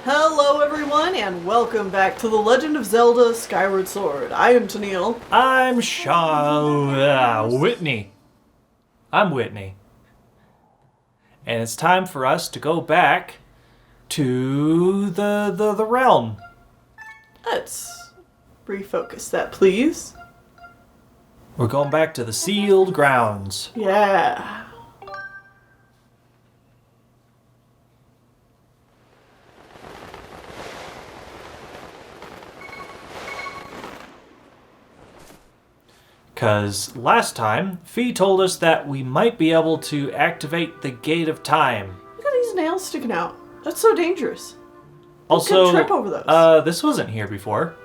Hello everyone, and welcome back to The Legend of Zelda Skyward Sword. I am Tennille. I'm Whitney. I'm Whitney. And it's time for us to go back to the realm. Let's refocus that, please. We're going back to the sealed grounds. Yeah. Because last time, Fee told us that we might be able to activate the Gate of Time. Look at these nails sticking out. That's so dangerous. Also, could trip over those. This wasn't here before.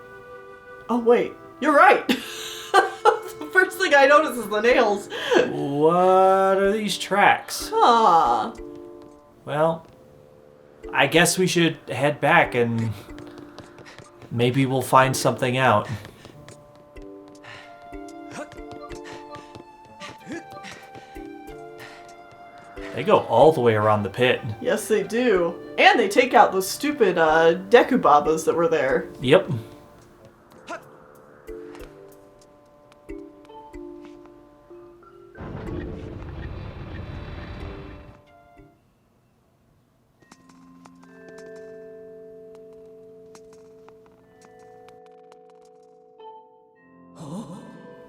Oh wait, you're right. The first thing I notice is the nails. What are these tracks? Ah. Well, I guess we should head back and maybe we'll find something out. They go all the way around the pit. Yes, they do. And they take out those stupid Dekubabas that were there. Yep.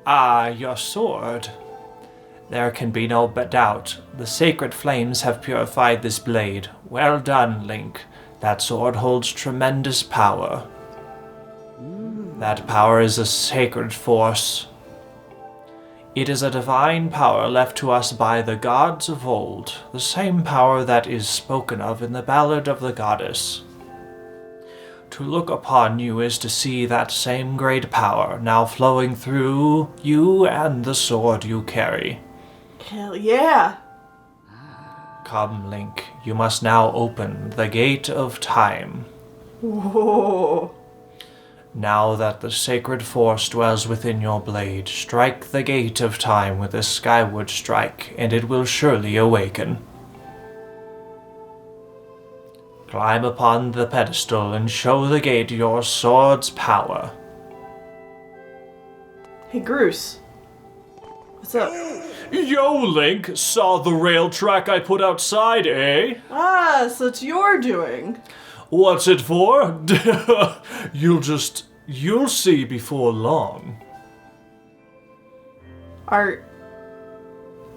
Ah, your sword. There can be no doubt. The sacred flames have purified this blade. Well done, Link. That sword holds tremendous power. That power is a sacred force. It is a divine power left to us by the gods of old, the same power that is spoken of in the Ballad of the Goddess. To look upon you is to see that same great power now flowing through you and the sword you carry. Hell yeah. Come, Link, you must now open the Gate of Time. Whoa. Now that the sacred force dwells within your blade, strike the Gate of Time with a skyward strike, and it will surely awaken. Climb upon the pedestal and show the gate your sword's power. Hey, Groose. What's up? Yo, Link, saw the rail track I put outside, eh? Ah, so it's your doing. What's it for? You'll see before long. Are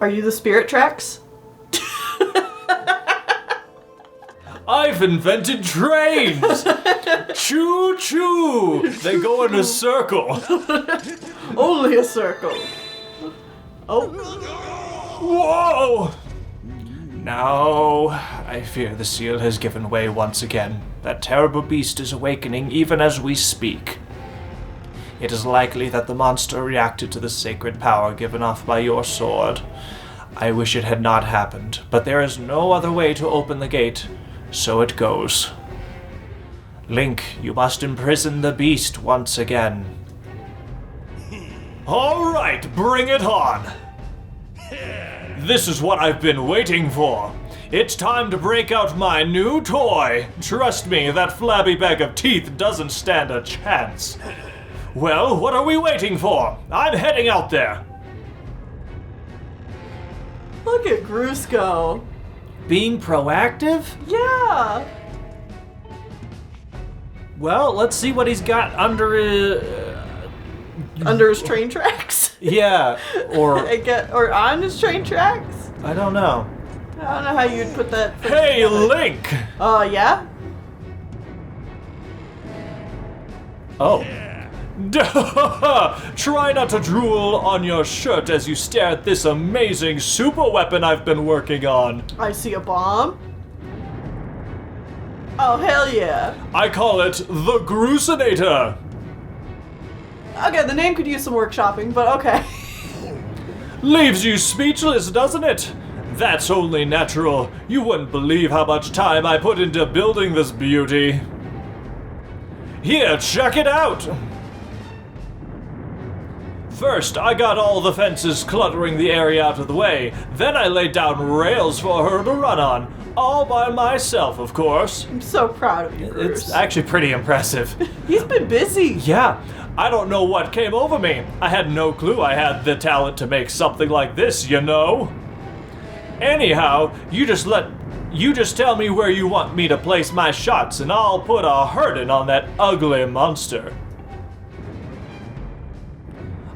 you the spirit tracks? I've invented trains! Choo-choo! They go in a circle. Only a circle. Oh. Whoa! Now, I fear the seal has given way once again. That terrible beast is awakening even as we speak. It is likely that the monster reacted to the sacred power given off by your sword. I wish it had not happened, but there is no other way to open the gate, so it goes. Link, you must imprison the beast once again. All right, bring it on! This is what I've been waiting for. It's time to break out my new toy. Trust me, that flabby bag of teeth doesn't stand a chance. Well, what are we waiting for? I'm heading out there. Look at Groose go. Being proactive? Yeah. Well, let's see what he's got under his... Under his train tracks? Yeah, or... or on his train tracks? I don't know. I don't know how you'd put that. Hey, Link! Yeah? Oh. Try not to drool on your shirt as you stare at this amazing super weapon I've been working on. I see a bomb. Oh, hell yeah. I call it the Gruesinator. Okay, the name could use some workshopping, but okay. Leaves you speechless, doesn't it? That's only natural. You wouldn't believe how much time I put into building this beauty. Here, check it out! First, I got all the fences cluttering the area out of the way. Then I laid down rails for her to run on. All by myself, of course. I'm so proud of you, Bruce. It's actually pretty impressive. He's been busy. Yeah, I don't know what came over me. I had no clue I had the talent to make something like this, you know? Anyhow, you just tell me where you want me to place my shots and I'll put a hurting on that ugly monster.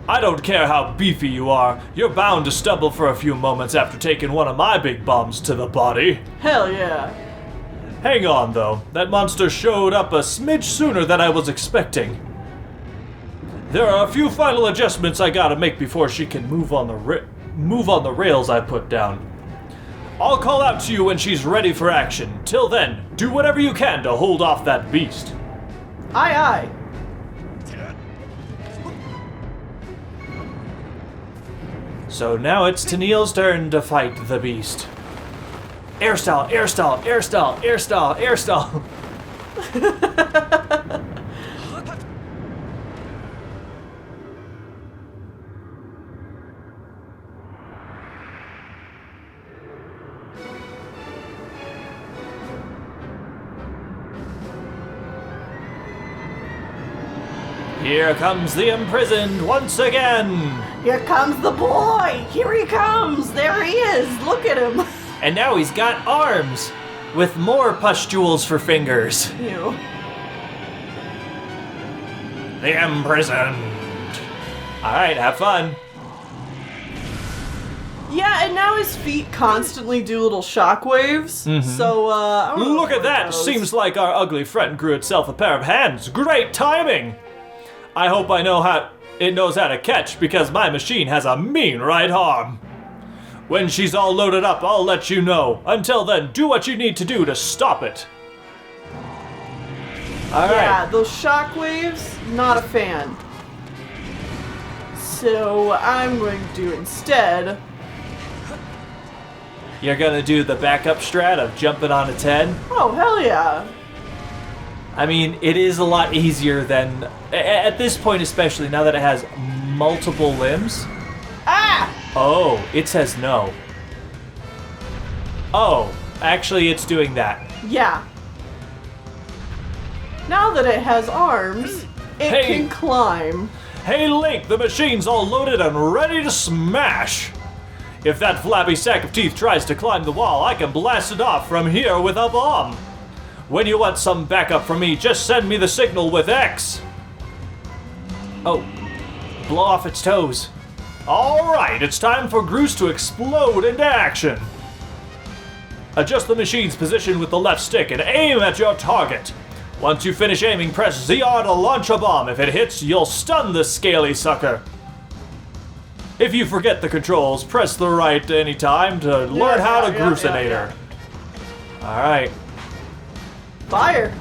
I don't care how beefy you are, you're bound to stumble for a few moments after taking one of my big bombs to the body. Hell yeah. Hang on though, that monster showed up a smidge sooner than I was expecting. There are a few final adjustments I gotta make before she can move on the rails I put down. I'll call out to you when she's ready for action. Till then, do whatever you can to hold off that beast. Aye, aye. So now it's Tennille's turn to fight the beast. Air stall, air stall, air stall, air stall, air stall. Here comes the imprisoned once again. Here comes the boy. Here he comes. There he is. Look at him. And now he's got arms with more pustules for fingers. Ew. The imprisoned. All right, have fun. Yeah, and now his feet constantly do little shockwaves. So, I don't know Look at where it that. goes. Seems like our ugly friend grew itself a pair of hands. Great timing. I hope it knows how to catch because my machine has a mean right arm. When she's all loaded up, I'll let you know. Until then, do what you need to do to stop it. All Yeah, right. those shockwaves, not a fan. So, I'm going to do instead. You're gonna do the backup strat of jumping on its head. Oh, hell yeah. I mean, it is a lot easier than, at this point especially, now that it has multiple limbs. Ah! Oh, it says no. Oh, actually it's doing that. Yeah. Now that it has arms, it Hey. can climb. Hey Link, the machine's all loaded and ready to smash! If that flabby sack of teeth tries to climb the wall, I can blast it off from here with a bomb. When you want some backup from me, just send me the signal with X. Oh, blow off its toes. Alright, it's time for Groose to explode into action. Adjust the machine's position with the left stick and aim at your target. Once you finish aiming, press ZR to launch a bomb. If it hits, you'll stun the scaly sucker. If you forget the controls, press the right anytime to learn how to Groosinate her. Alright. Fire.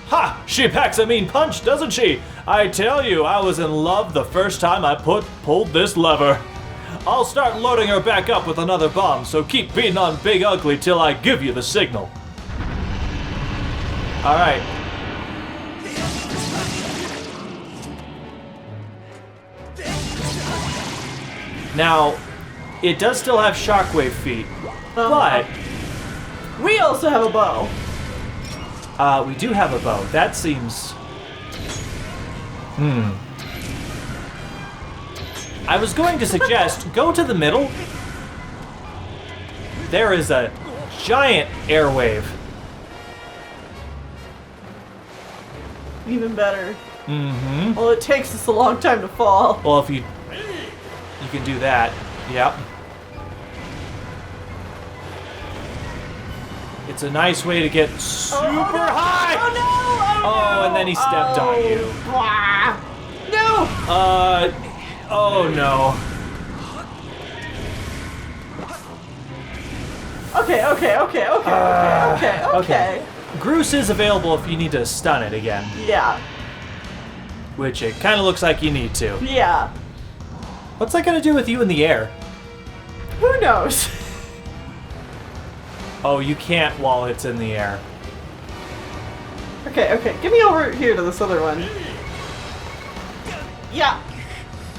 Ha! She packs a mean punch, doesn't she? I tell you, I was in love the first time I pulled this lever. I'll start loading her back up with another bomb, so keep beating on Big Ugly till I give you the signal. Alright. Now, it does still have shockwave feet, but We also have a bow. we do have a bow. That seems... I was going to suggest, go to the middle. There is a giant airwave. Even better. Well, it takes us a long time to fall. Well, if you can do that. Yep. It's a nice way to get super high. Oh no! Oh, and then he stepped on you. Blah. No! Oh no. Okay. Groose is available if you need to stun it again, Yeah. which it kind of looks like you need to. Yeah. What's that gonna do with you in the air? Who knows? Oh, you can't while it's in the air. Okay. Get me over here to this other one. Yeah.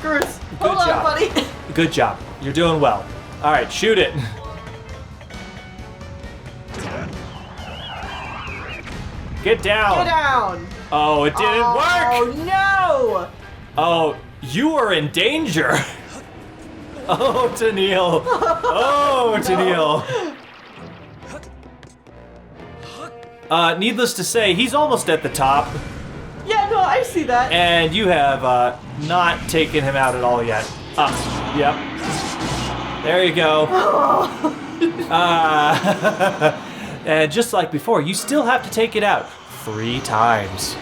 Groose. Good Hold on, job. buddy. Good job. You're doing well. All right, shoot it. Get down. Get down. Oh, it didn't work. Oh, no. Oh, you are in danger. Oh, Tennille. Oh, Tennille. Needless to say, he's almost at the top, Yeah, no, I see that. and you have not taken him out at all yet. Yep. There you go. And just like before, you still have to take it out 3 times.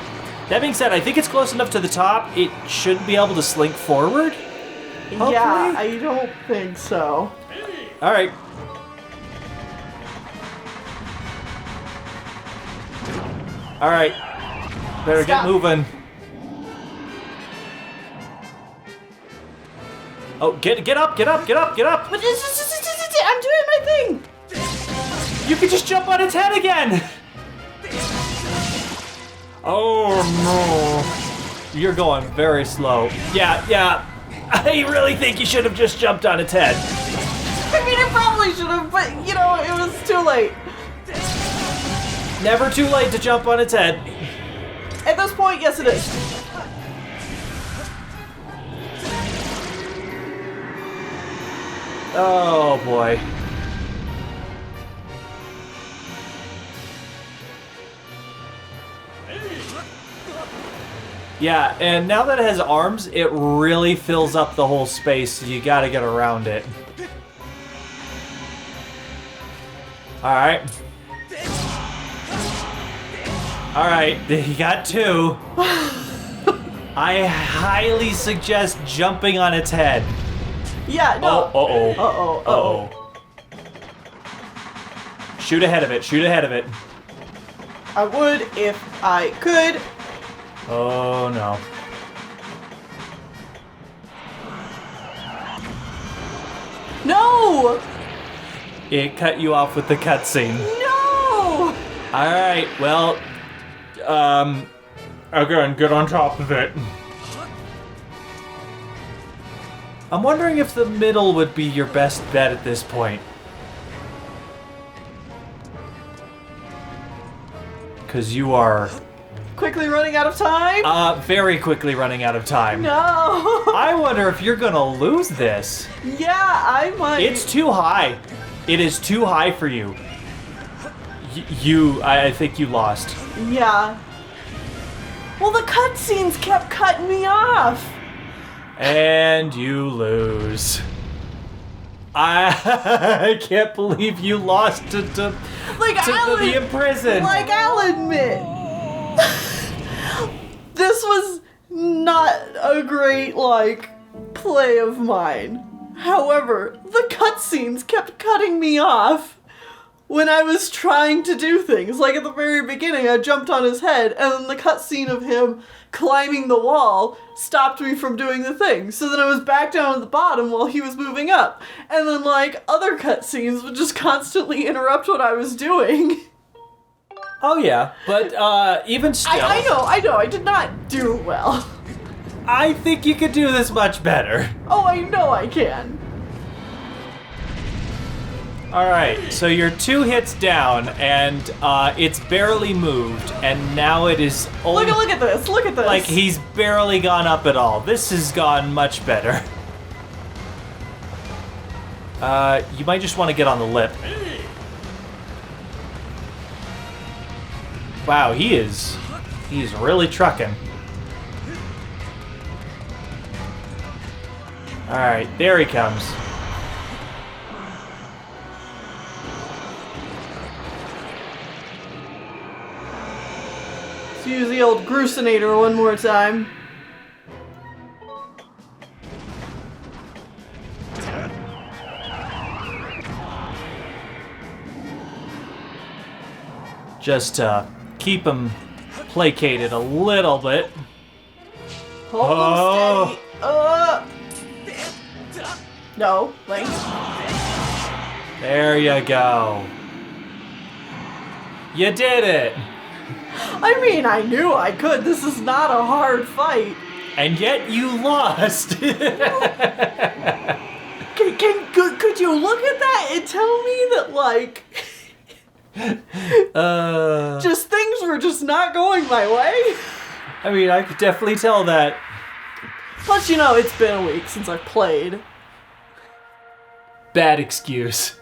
That being said, I think it's close enough to the top. It should be able to slink forward. Hopefully. Yeah, I don't think so. All right. All right. Better Stop. get moving. Oh, get up, get up, get up, get up. But I'm doing my thing. You can just jump on its head again. Oh no. You're going very slow. Yeah. I really think you should have just jumped on its head. I mean, it probably should have, but, you know, it was too late. Never too late to jump on its head. At this point, yes, it is. Oh boy. Yeah, and now that it has arms, it really fills up the whole space, so you gotta get around it. Alright. Alright, you got 2. I highly suggest jumping on its head. Yeah, no. Uh-oh. Shoot ahead of it, shoot ahead of it. I would if I could. Oh no. No! It cut you off with the cutscene. No! Alright, well, again, get on top of it. I'm wondering if the middle would be your best bet at this point. Because you are... Quickly running out of time? very quickly running out of time. No! I wonder if you're gonna lose this. Yeah, I might. It's too high. It is too high for you. I think you lost. Yeah. Well, the cutscenes kept cutting me off. And you lose. I can't believe you lost to the imprisoned. Like, I'll admit, this was not a great, play of mine. However, the cutscenes kept cutting me off when I was trying to do things. Like, at the very beginning, I jumped on his head, and then the cutscene of him climbing the wall stopped me from doing the thing. So then I was back down at the bottom while he was moving up. And then, other cutscenes would just constantly interrupt what I was doing. Oh yeah, but even still... I know, I did not do well. I think you could do this much better. Oh, I know I can. Alright, so you're 2 hits down, and it's barely moved, and now it is only... Look at this, look at this. Like, he's barely gone up at all. This has gone much better. You might just want to get on the lip. Wow, he's really trucking. Alright, there he comes. Let's use the old Grucinator one more time. Just keep him placated a little bit. Hold him steady. No, Link. There you go. You did it. I mean, I knew I could. This is not a hard fight. And yet you lost. Could you look at that and tell me that, like, just things were just not going my way? I mean, I could definitely tell that. Plus, you know, it's been a week since I've played. Bad excuse.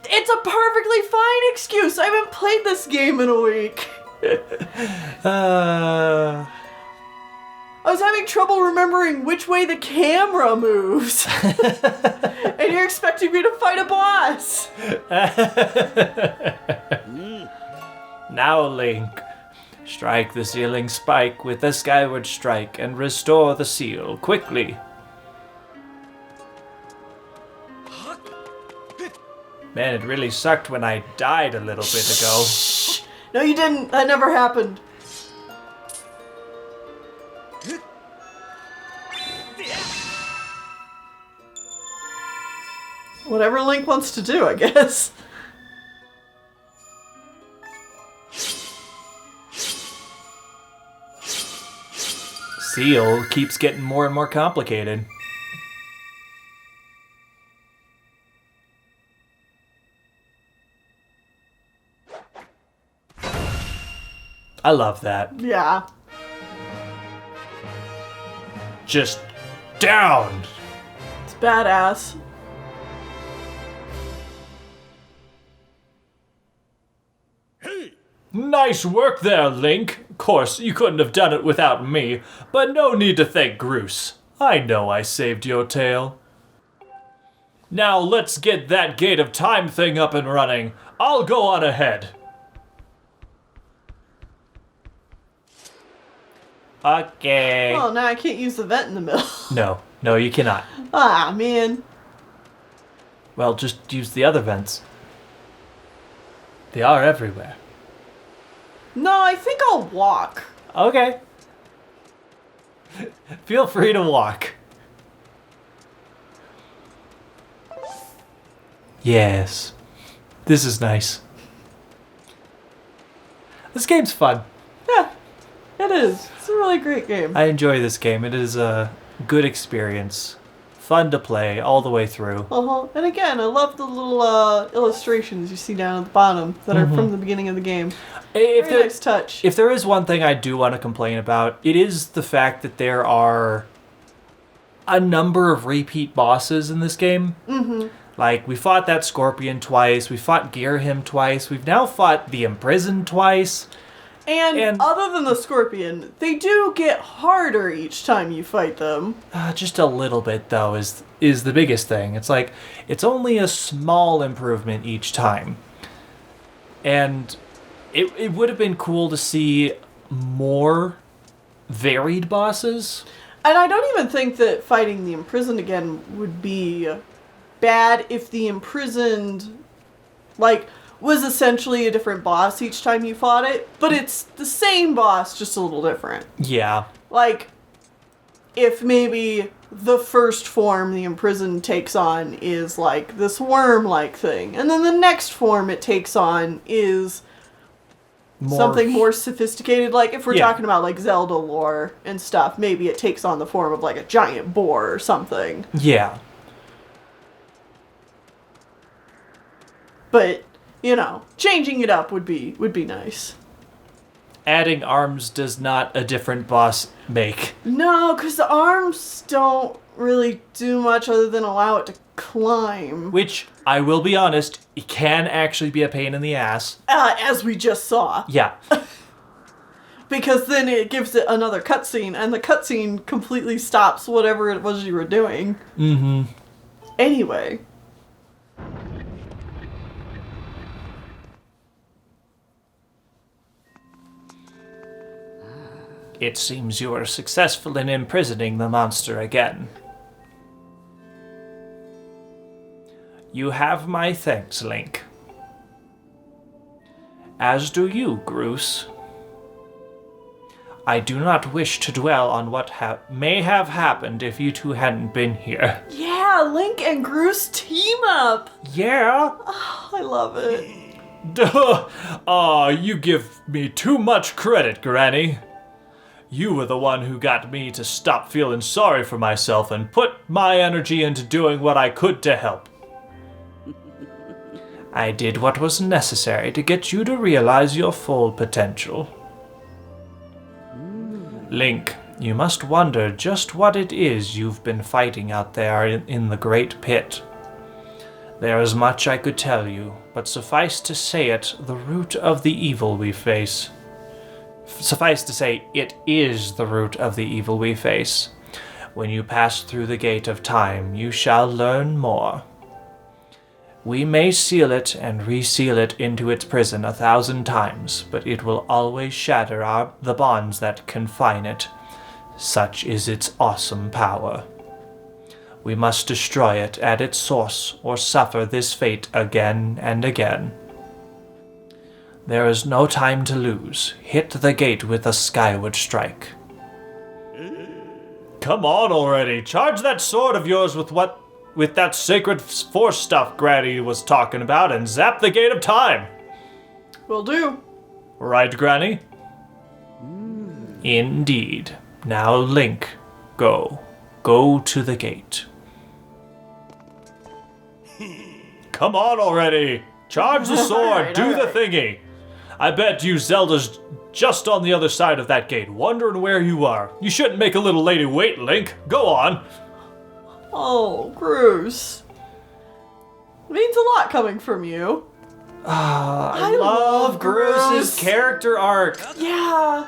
It's a perfectly fine excuse. I haven't played this game in a week. I was having trouble remembering which way the camera moves. And you're expecting me to fight a boss. Now, Link, strike the sealing spike with the Skyward Strike and restore the seal quickly. Man, it really sucked when I died a little bit ago. No, you didn't. That never happened. Whatever Link wants to do, I guess. Seal keeps getting more and more complicated. I love that. Yeah. Just down. It's badass. Nice work there, Link. Of course, you couldn't have done it without me, but no need to thank Groose. I know I saved your tail. Now let's get that Gate of Time thing up and running. I'll go on ahead. Okay. Oh, now I can't use the vent in the middle. No, you cannot. Ah, man. Well, just use the other vents. They are everywhere. No, I think I'll walk. Okay. Feel free to walk. Yes. This is nice. This game's fun. Yeah, it is. It's a really great game. I enjoy this game. It is a good experience. Fun to play all the way through. Uh-huh. And again, I love the little illustrations you see down at the bottom that are from the beginning of the game. Very nice touch. If there is one thing I do want to complain about, it is the fact that there are a number of repeat bosses in this game. Mm-hmm. Like, we fought that Scorpion twice, we fought Gearhim twice, we've now fought the Imprisoned twice. And other than the Scorpion, they do get harder each time you fight them. Just a little bit, though, is the biggest thing. It's like, it's only a small improvement each time. And it would have been cool to see more varied bosses. And I don't even think that fighting the Imprisoned again would be bad if the Imprisoned, like, was essentially a different boss each time you fought it, but it's the same boss, just a little different. Yeah. Like, if maybe the first form the Imprisoned takes on is, like, this worm-like thing, and then the next form it takes on is something more sophisticated. Like, if we're talking about, like, Zelda lore and stuff, maybe it takes on the form of, like, a giant boar or something. Yeah. But, you know, changing it up would be nice. Adding arms does not a different boss make. No, because the arms don't really do much other than allow it to climb. Which, I will be honest, it can actually be a pain in the ass. As we just saw. Yeah. Because then it gives it another cutscene, and the cutscene completely stops whatever it was you were doing. Mm-hmm. Anyway. It seems you are successful in imprisoning the monster again. You have my thanks, Link. As do you, Groose. I do not wish to dwell on what may have happened if you two hadn't been here. Yeah, Link and Groose team up! Yeah? Oh, I love it. You give me too much credit, Granny. You were the one who got me to stop feeling sorry for myself and put my energy into doing what I could to help. I did what was necessary to get you to realize your full potential. Link, you must wonder just what it is you've been fighting out there in the Great Pit. There is much I could tell you, but suffice to say it, the root of the evil we face. Suffice to say, it is the root of the evil we face. When you pass through the gate of time, you shall learn more. We may seal it and reseal it into its prison 1,000 times, but it will always shatter the bonds that confine it. Such is its awesome power. We must destroy it at its source, or suffer this fate again and again. There is no time to lose. Hit the gate with a Skyward strike. Come on already! Charge that sword of yours with that sacred force stuff Granny was talking about and zap the gate of time! Will do. Right, Granny? Indeed. Now, Link, go. Go to the gate. Come on already! Charge the sword! Do the thingy! I bet you Zelda's just on the other side of that gate, wondering where you are. You shouldn't make a little lady wait, Link. Go on. Oh, Bruce. Means a lot coming from you. I love Bruce's character arc. Yeah.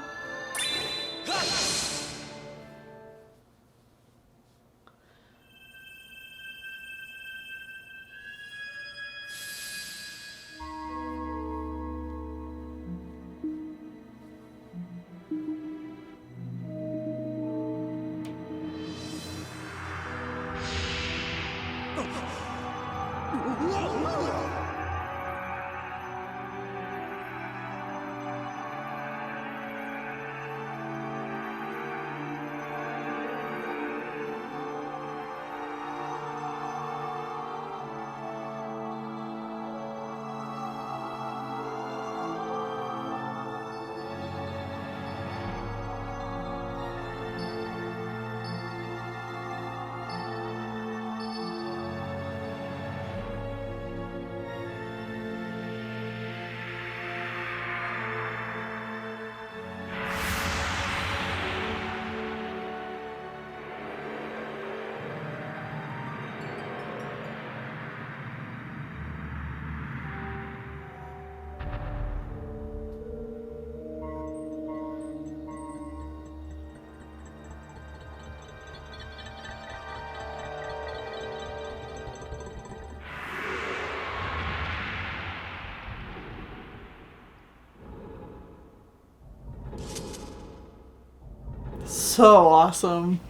So awesome.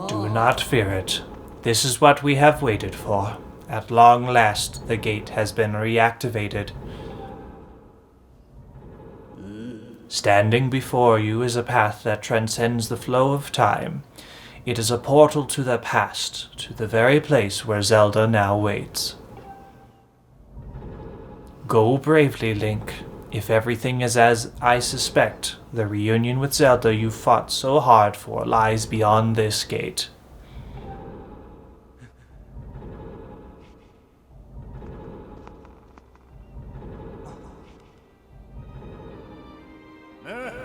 Do not fear it. This is what we have waited for. At long last, the gate has been reactivated. Standing before you is a path that transcends the flow of time. It is a portal to the past, to the very place where Zelda now waits. Go bravely, Link. If everything is as I suspect, the reunion with Zelda you fought so hard for lies beyond this gate.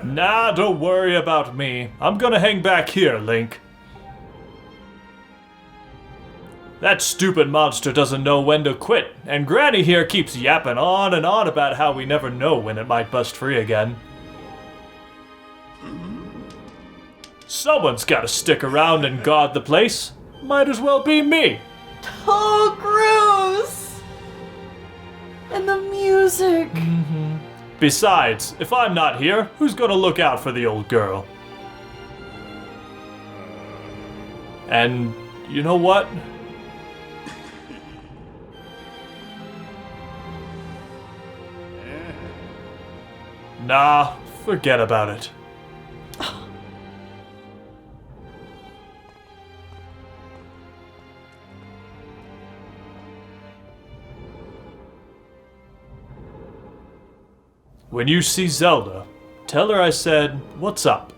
Nah, don't worry about me. I'm gonna hang back here, Link. That stupid monster doesn't know when to quit, and Granny here keeps yapping on and on about how we never know when it might bust free again. Someone's gotta stick around and guard the place. Might as well be me. Oh, Bruce! And the music. Besides, if I'm not here, who's gonna look out for the old girl? And you know what? Nah, forget about it. When you see Zelda, tell her I said, what's up?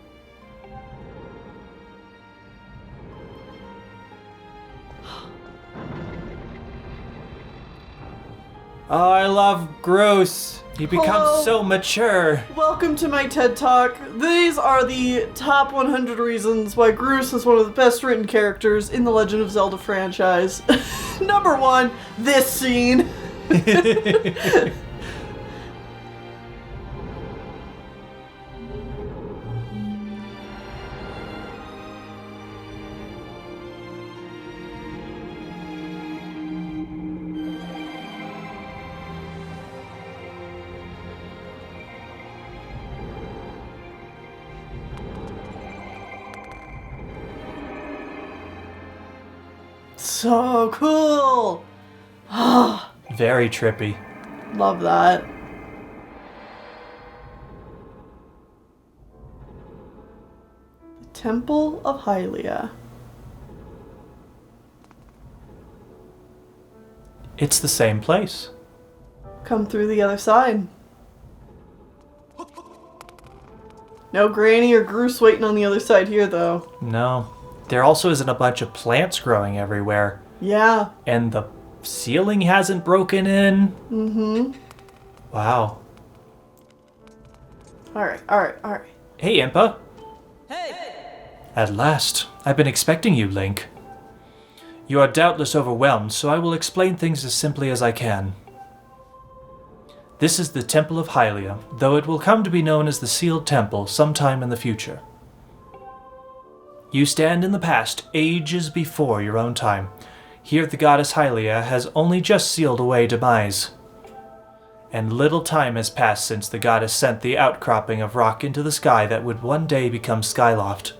Oh, I love Groose. He becomes Hello. so mature. Welcome to my TED Talk. These are the top 100 reasons why Groose is one of the best written characters in the Legend of Zelda franchise. Number 1, this scene. So cool. Very trippy. Love that. The Temple of Hylia. It's the same place. Come through the other side. No Granny or Groose waiting on the other side here, though. No. There also isn't a bunch of plants growing everywhere. Yeah. And the ceiling hasn't broken in. Mm-hmm. Wow. Alright. Hey, Impa. Hey! At last. I've been expecting you, Link. You are doubtless overwhelmed, so I will explain things as simply as I can. This is the Temple of Hylia, though it will come to be known as the Sealed Temple sometime in the future. You stand in the past, ages before your own time. Here the goddess Hylia has only just sealed away demise. And little time has passed since the goddess sent the outcropping of rock into the sky that would one day become Skyloft.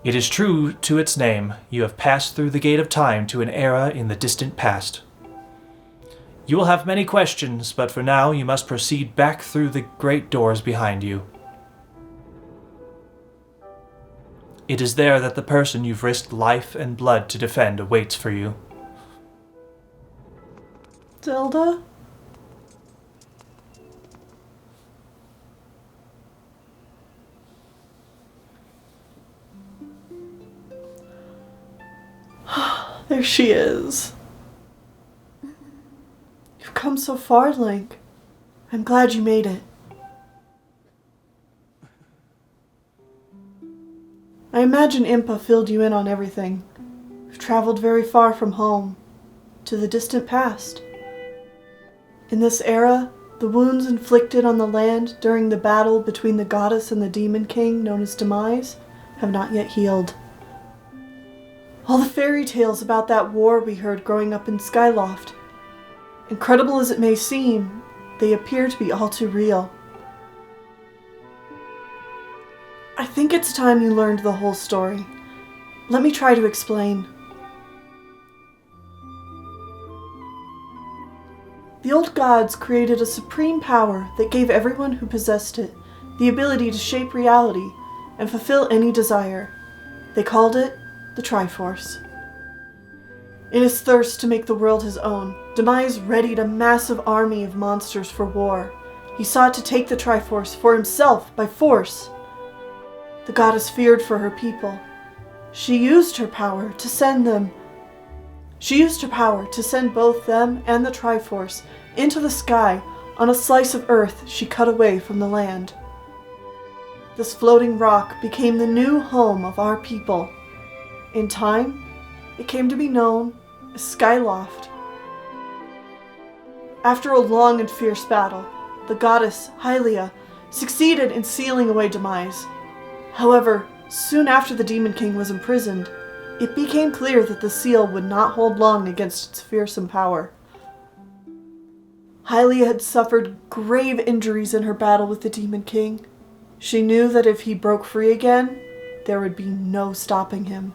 It is true to its name, you have passed through the gate of time to an era in the distant past. You will have many questions, but for now you must proceed back through the great doors behind you. It is there that the person you've risked life and blood to defend awaits for you. Zelda? There she is. You've come so far, Link. I'm glad you made it. I imagine Impa filled you in on everything. We've traveled very far from home, to the distant past. In this era, the wounds inflicted on the land during the battle between the goddess and the demon king known as Demise have not yet healed. All the fairy tales about that war we heard growing up in Skyloft, incredible as it may seem, they appear to be all too real. I think it's time you learned the whole story. Let me try to explain. The old gods created a supreme power that gave everyone who possessed it the ability to shape reality and fulfill any desire. They called it the Triforce. In his thirst to make the world his own, Demise readied a massive army of monsters for war. He sought to take the Triforce for himself by force. The goddess feared for her people. She used her power to send both them and the Triforce into the sky on a slice of earth she cut away from the land. This floating rock became the new home of our people. In time, it came to be known as Skyloft. After a long and fierce battle, the goddess Hylia succeeded in sealing away Demise. However, soon after the Demon King was imprisoned, it became clear that the seal would not hold long against its fearsome power. Hylia had suffered grave injuries in her battle with the Demon King. She knew that if he broke free again, there would be no stopping him.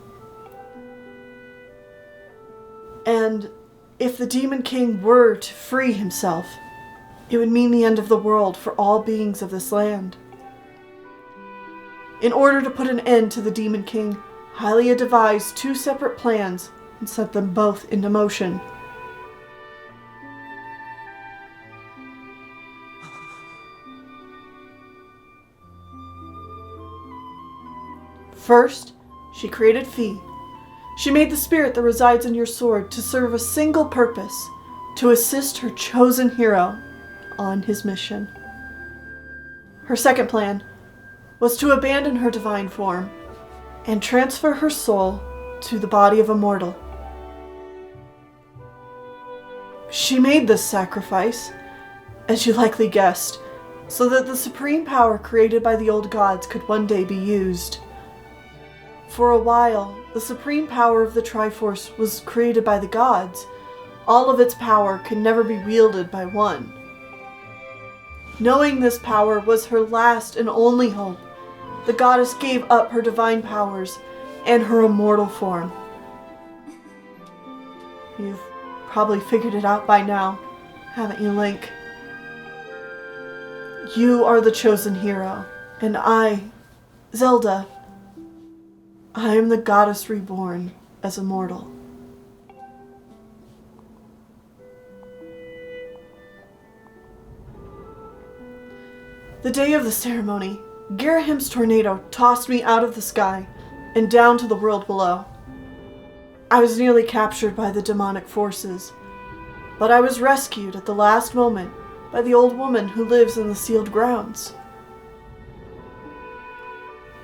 And if the Demon King were to free himself, it would mean the end of the world for all beings of this land. In order to put an end to the Demon King, Hylia devised two separate plans and set them both into motion. First, she created Fi. She made the spirit that resides in your sword to serve a single purpose, to assist her chosen hero on his mission. Her second plan was to abandon her divine form and transfer her soul to the body of a mortal. She made this sacrifice, as you likely guessed, so that the supreme power created by the old gods could one day be used. For a while, the supreme power of the Triforce was created by the gods. All of its power could never be wielded by one. Knowing this power was her last and only hope, the goddess gave up her divine powers and her immortal form. You've probably figured it out by now, haven't you, Link? You are the chosen hero, and I, Zelda, I am the goddess reborn as a mortal. The day of the ceremony, Garahim's tornado tossed me out of the sky and down to the world below. I was nearly captured by the demonic forces, but I was rescued at the last moment by the old woman who lives in the sealed grounds.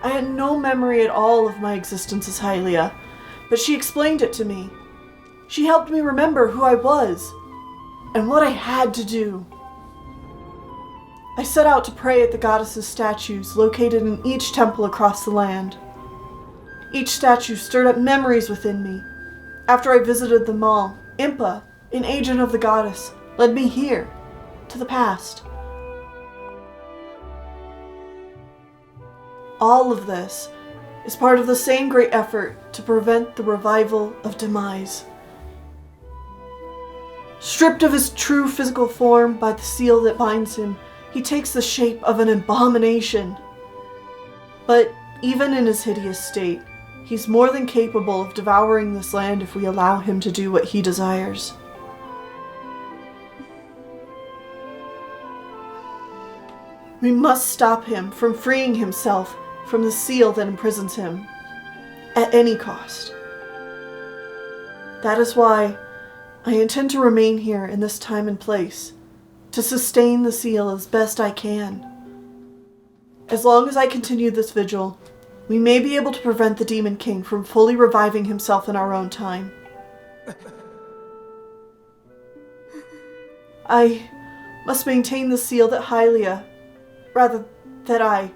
I had no memory at all of my existence as Hylia, but she explained it to me. She helped me remember who I was and what I had to do. I set out to pray at the goddess's statues located in each temple across the land. Each statue stirred up memories within me. After I visited them all, Impa, an agent of the goddess, led me here, to the past. All of this is part of the same great effort to prevent the revival of Demise. Stripped of his true physical form by the seal that binds him, he takes the shape of an abomination. But even in his hideous state, he's more than capable of devouring this land if we allow him to do what he desires. We must stop him from freeing himself from the seal that imprisons him, at any cost. That is why I intend to remain here in this time and place, to sustain the seal as best I can. As long as I continue this vigil, we may be able to prevent the Demon King from fully reviving himself in our own time. I must maintain the seal that I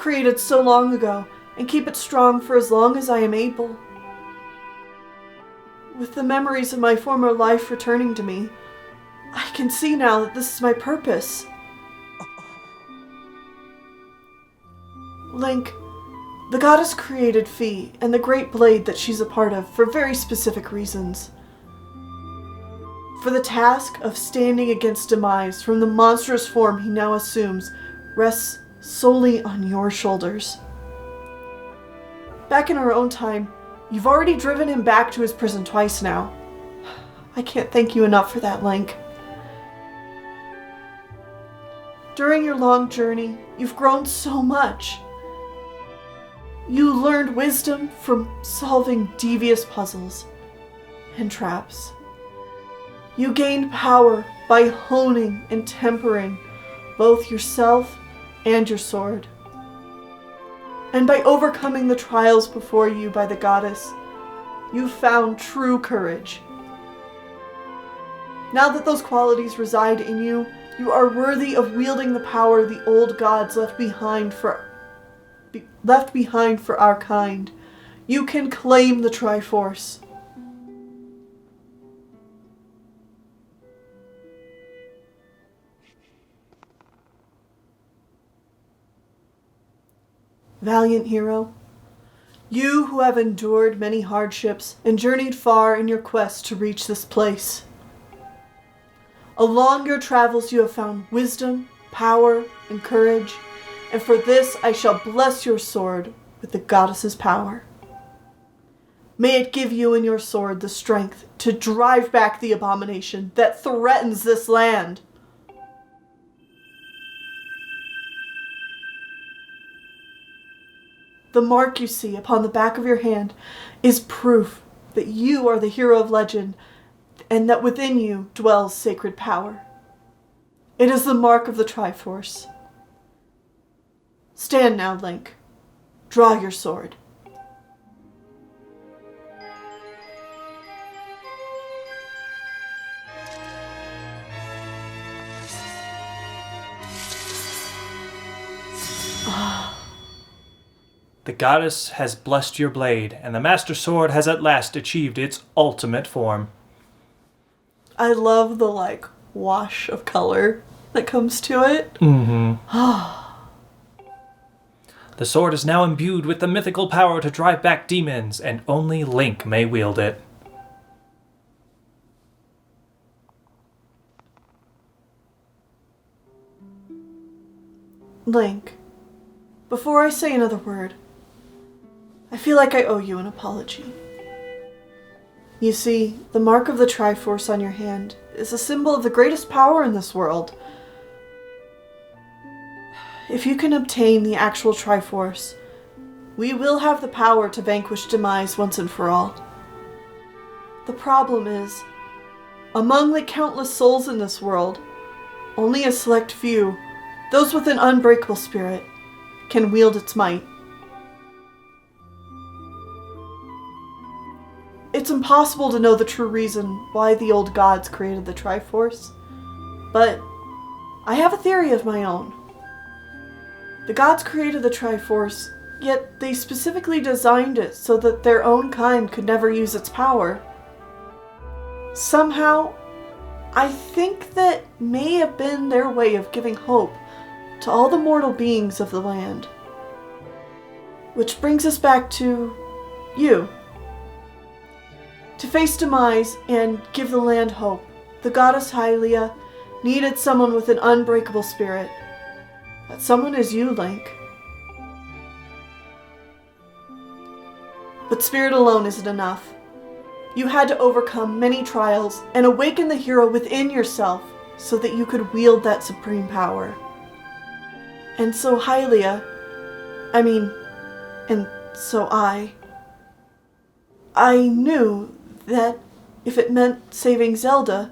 created so long ago, and keep it strong for as long as I am able. With the memories of my former life returning to me, I can see now that this is my purpose. Link, the goddess created Fi and the great blade that she's a part of for very specific reasons. For the task of standing against Demise from the monstrous form he now assumes rests solely on your shoulders. Back in our own time, you've already driven him back to his prison twice now. I can't thank you enough for that, Link. During your long journey, you've grown so much. You learned wisdom from solving devious puzzles and traps. You gained power by honing and tempering both yourself and your sword. And by overcoming the trials before you by the goddess, you found true courage. Now that those qualities reside in you, you are worthy of wielding the power the old gods left behind for our kind. You can claim the Triforce. Valiant hero, you who have endured many hardships and journeyed far in your quest to reach this place. Along your travels you have found wisdom, power, and courage, and for this I shall bless your sword with the goddess's power. May it give you and your sword the strength to drive back the abomination that threatens this land. The mark you see upon the back of your hand is proof that you are the hero of legend and that within you dwells sacred power. It is the mark of the Triforce. Stand now, Link. Draw your sword. The goddess has blessed your blade, and the Master Sword has at last achieved its ultimate form. I love the, wash of color that comes to it. The sword is now imbued with the mythical power to drive back demons, and only Link may wield it. Link, before I say another word, I feel like I owe you an apology. You see, the mark of the Triforce on your hand is a symbol of the greatest power in this world. If you can obtain the actual Triforce, we will have the power to vanquish demise once and for all. The problem is, among the countless souls in this world, only a select few, those with an unbreakable spirit, can wield its might. It's impossible to know the true reason why the old gods created the Triforce, but I have a theory of my own. The gods created the Triforce, yet they specifically designed it so that their own kind could never use its power. Somehow, I think that may have been their way of giving hope to all the mortal beings of the land. Which brings us back to you. To face demise and give the land hope, the goddess Hylia needed someone with an unbreakable spirit. That someone is you, Link. But spirit alone isn't enough. You had to overcome many trials and awaken the hero within yourself so that you could wield that supreme power. And so Hylia, and so I knew that if it meant saving Zelda,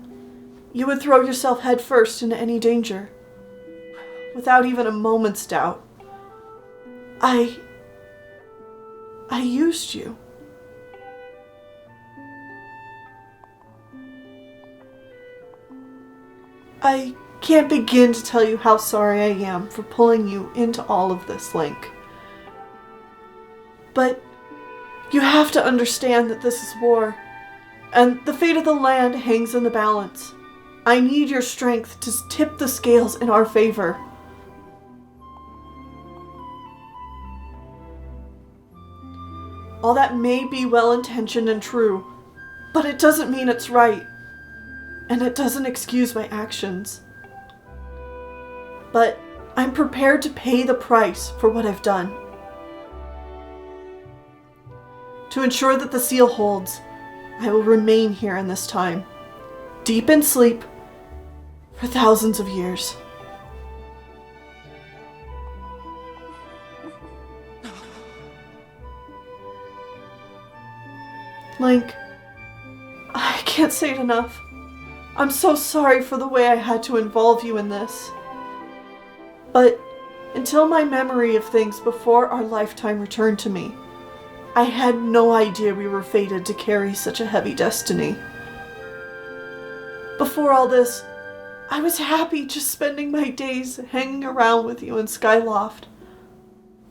you would throw yourself headfirst into any danger. Without even a moment's doubt. I used you. I can't begin to tell you how sorry I am for pulling you into all of this, Link. But you have to understand that this is war, and the fate of the land hangs in the balance. I need your strength to tip the scales in our favor. All that may be well-intentioned and true, but it doesn't mean it's right, and it doesn't excuse my actions. But I'm prepared to pay the price for what I've done. To ensure that the seal holds, I will remain here in this time, deep in sleep, for thousands of years. Link, I can't say it enough. I'm so sorry for the way I had to involve you in this. But until my memory of things before our lifetime returned to me, I had no idea we were fated to carry such a heavy destiny. Before all this, I was happy just spending my days hanging around with you in Skyloft.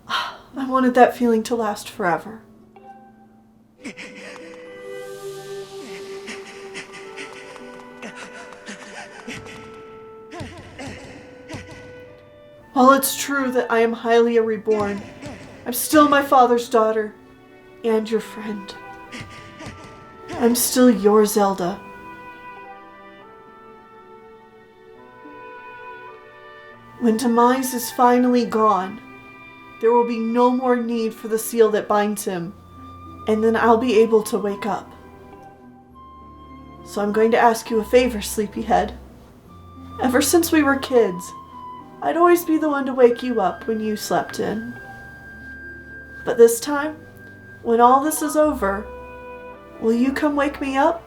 I wanted that feeling to last forever. While it's true that I am Hylia reborn, I'm still my father's daughter, and your friend. I'm still your Zelda. When Demise is finally gone, there will be no more need for the seal that binds him, and then I'll be able to wake up. So I'm going to ask you a favor, sleepyhead. Ever since we were kids, I'd always be the one to wake you up when you slept in. But this time, when all this is over, will you come wake me up?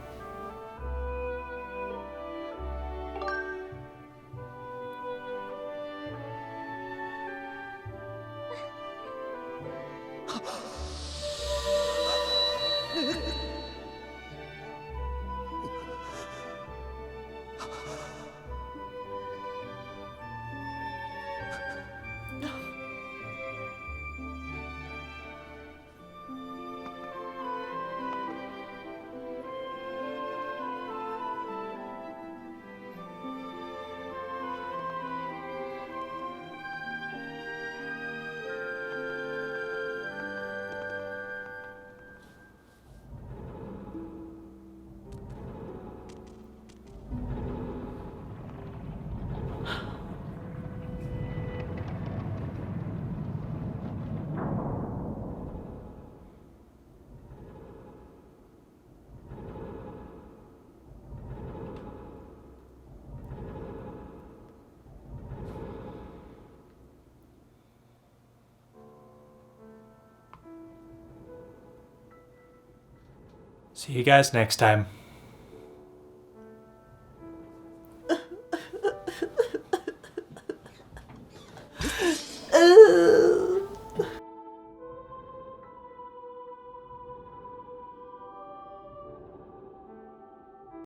See you guys next time.